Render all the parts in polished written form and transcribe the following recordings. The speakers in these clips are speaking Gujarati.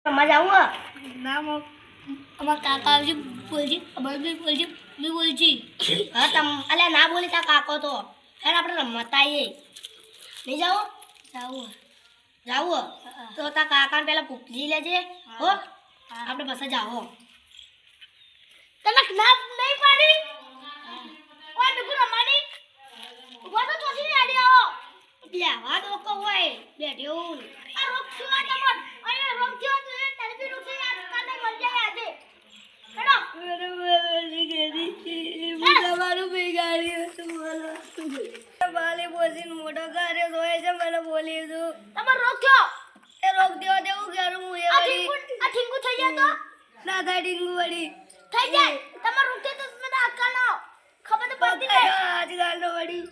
મજા આવું ના અમાર કાકા આવજી બોલજી બી બોલજી હા તમ અલ્યા ના બોલી તા કાકો તો યાર આપણે રમતા આવીએ નહીં જાઓ જાવું તો તા કાકાને પેલા પૂછી લેજે હો આપણે બસ જાઓ તને ના નહીં પાડી ઓય બિકુ રમાની ઉભા તો ચોથી આડી આવો બેહવા દો કો હોય બેઠ્યો આ રોગ થયો તમન અરે રોગ થયો તો એ તરફી રૂસે યાદ કાને મર જાય આજે હેડો મેરે બોલી ગઈ તમારું બિગાડ્યું તું બોલો માલી બોસીને મોટો કાર્ય જોય છે મને બોલી દઉં તમાર રોગ થયો એ રોગ દેવા દેવું કરું હું એ વળી આ ઠીંગુ થઈ જાય તો ના થાય ડીંગુ વળી થઈ જાય તમાર રોગ થયો તો મને અક્કલ ના ખબર તો પડતી નહીં આજકાલ નો વળી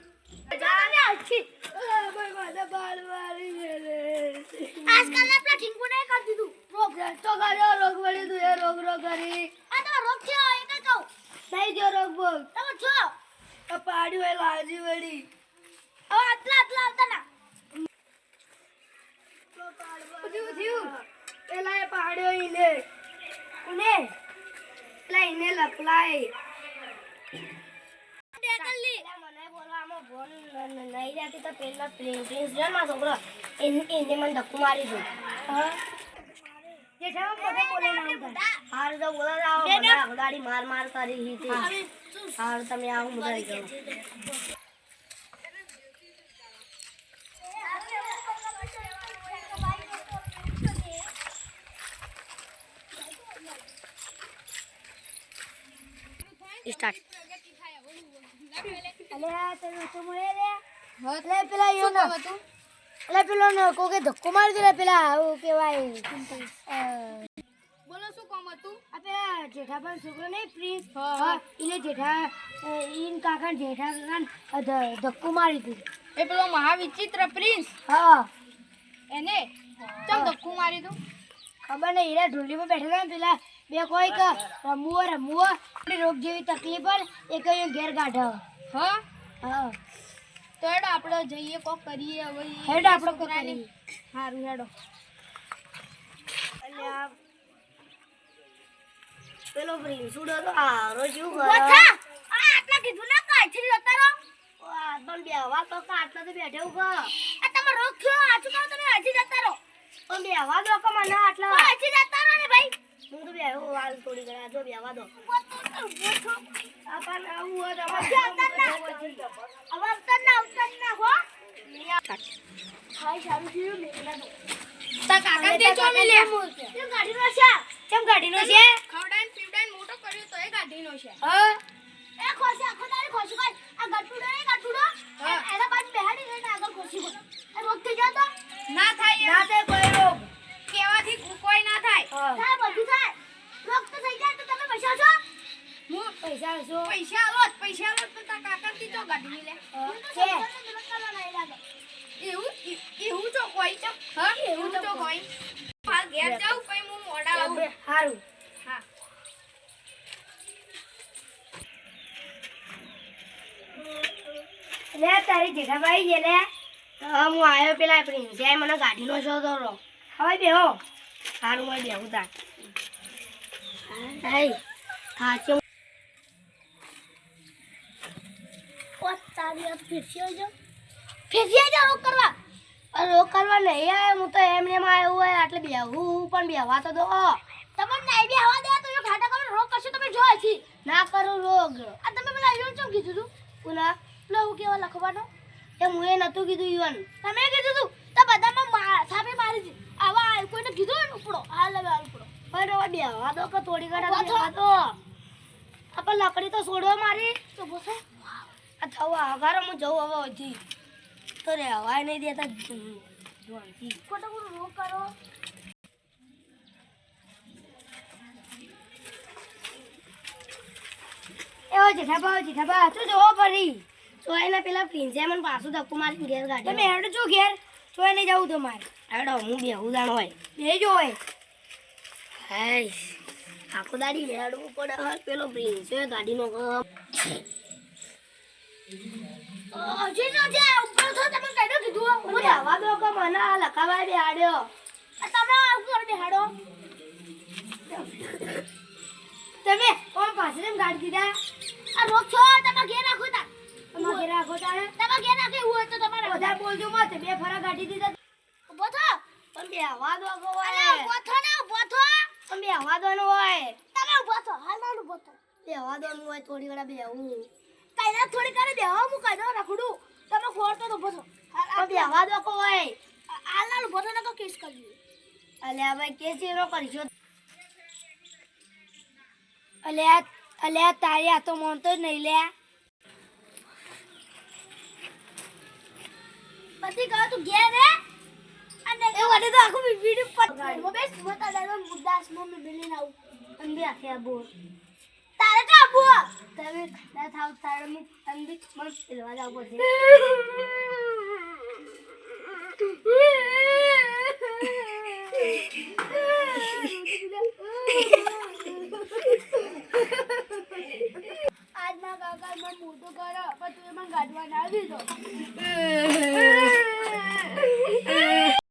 જાને આછી ભાઈ મારા બાળ મારી ગયેલે આજકાલ ના પેલા ઠીંગુ નહીં કરી દીધું રોગ તો કર્યો રોગ વળી તું એ રોગ કરી આ તમાર રોગ થયો એ કઈ કહું નહીં જો રોગ બોલ તમે થયો આ પાડ્યું એ લાજી વળી હવે આટલા આવતા ના બધું થયું પેલા એ પાડ્યો ઈને કોને પેલા ઈને લપલાય મને બોલવામાં ભોન નહીં જાતી તો પેલા પ્રિન્સ છે મારો છોકરો એને મને ધક્કો મારી દઉં હા જે છે બધે બોલે ના હાર તો બોલા જાવ બધા ગાડી માર કરી હતી હાર તમે આવું મુદાઈ ગયો સ્ટાર્ટ અલે તને તો મળે રે એટલે પેલા યો ના એટલે પેલો ને કોકે ધક્કો મારી દે પેલા આવું કેવાય બોલો શું કામ હતું આ પેલા જેઠાભાઈ છોકરો નહીં પ્રિન્સ હા એને જેઠા ઈન કાકા જેઠા કાકા ધક્કો મારી દીધું એ પેલો મહાવિચિત્ર પ્રિન્સ હા એને ચમ ધક્કો મારી દઉં ખબર નહીં હીરા ઢોલીમાં બેઠેલા ને પેલા બે કોઈ કે રમવો રોગ જેવી તકલીફ હોય એ કઈ ઘેર કાઢો હા હા તો હેડો આપણે જઈએ કોક કરીએ હવે હેડો આપણે કોક છોકરાને. કરીએ. હારું હેડો અલ્યા પેલો પ્રિન્સ ઉડો તો હારો જેવું આ આટલા કીધું ના કાઢી જતા રહો પણ બેહવા તો આટલા તો બેઠે ઉભા આ તમારો રોગ થયો આછું કામ તમે હજી જતા રહો પણ બેહવા દો કે મને આટલા હજી જતા રહો ને ભાઈ હું તો બેહું હાલ થોડી ઘણા જો બેહવા દો આપણ આવું હોય તો અવતર ના હો હાય સારું થયું મેલા દો તા કાકા તે ચો મિલે એ ગાડીનો છે કેમ ગાડીનો છે ખવડાઈને પીવડાઈને મોટો કર્યો તો એ ગાડીનો છે હા એ ખોસી આખો દાડી ખોસી કાઢ આ ગટુડો એના બાજુ બેહાડી રહીને આગળ ખોસી કાઢ એ રોગ થઈ જાતો ના થાય ના તે કોઈ રોગ કેવાથી કોઈ ના થાય થાય બધું થાય રોગ તો થઈ જાય તો તમે પૈસા છો હું પૈસા શું પૈસા આલો તો તા કાકા થી તો ગાડી લે છે એવું તો કોઈ છે હા એવું તો કોઈ હાલ ઘેર જાવ કઈ હું મોડા આવું સારું હા લે તારી જેઠાભાઈ છે લે હું આવ્યો પેલા પ્રિન્સે મને ગાડીનો શોધો રહો હવે બેહો સારું মই બેહું તાર હાય થાચો તારી ફેસિયા જો રોગ કરવા રોગ કરવા નહીં આવ્યો હું તો એમને એમ આવ્યો હોય એટલે બેહું પણ બેહવા તો દો તમને નહીં બી હવા દે તો જો ઘાટા કરો રોગ કરશો તમે જો છે ના કરું રોગ આ તમે પેલા ઈવન ચમ કીધું તું પુના પેલો હું કેવા લખવાનો એ હું એ નતું કીધું ઈવન તમે કીધું તું તો બધામાં સાપે મારી હતી આવા કોઈને કીધું ને ઉપડો હાલ હવે હાલ ઉપડો પણ હવે બેહવા દો કે થોડી ઘણા બેહવા દો આપણે લકડી તો છોડવા મારી તો બોસે અથવા આઘારો હું જઉં હવે હજી તો રહેવાય નહીં દેતા જોણથી ખોટો ખોટો રોગ કરો એવો જેઠાબા તું જોવો પડી ચોયને પેલા પ્રિન્સે મને પાછું ધક્કો મારી ઘેર ગાડી તમે હેડો છો ઘેર ચોય નહીં જવું તમારે હેડો હું બેહું જાણ હોય બે જો હોય હાય આખો દાડી હેડવું પડે પેલો પ્રિન્સે ગાડીનો હજી તો જે ઉપર તો તમે કઈ કીધું મને હવા દો કે મને આ લખાવાય બેહાડ્યો તમે આવું કરો બેહાડો એ ફરા ગાડી દીધા ઉભો થો પણ બેહવા દો કો અરે હોય ઉભો થો ને ઉભો થો પણ બેહવા દો નો હોય તમે ઉભો થો હાલ હાલ ઉભો થો બેહવા દો નું હોય થોડી વાર બેહવું કાયદા થોડી કરે બેહો હું કાયદો રખડું તમે ખોરતો તો ઉભો થો પણ બેહવા દો કો હોય હાલ હાલ ઉભો થો ને તો કેસ કરી અલ્યા ભાઈ કે ચીરો કરશો અલ્યા તારી આ તો મોનતો જ નહીં લે પછી કહો તું ઘેર રે અને એ વડે તો આખું વિડીયો પર ગાડીમાં બેસ મોટા દાદા મુદ્દાસ મમ્મી બેલીને આવું અંબી આખે આબો તારે કા આબુ તમે ના થાવ તારે મુ અંબી મન પેલવા જાવ પડશે આજ ના કાકા મને મોટો કરો પણ તું મને ગાડવા ના દીધો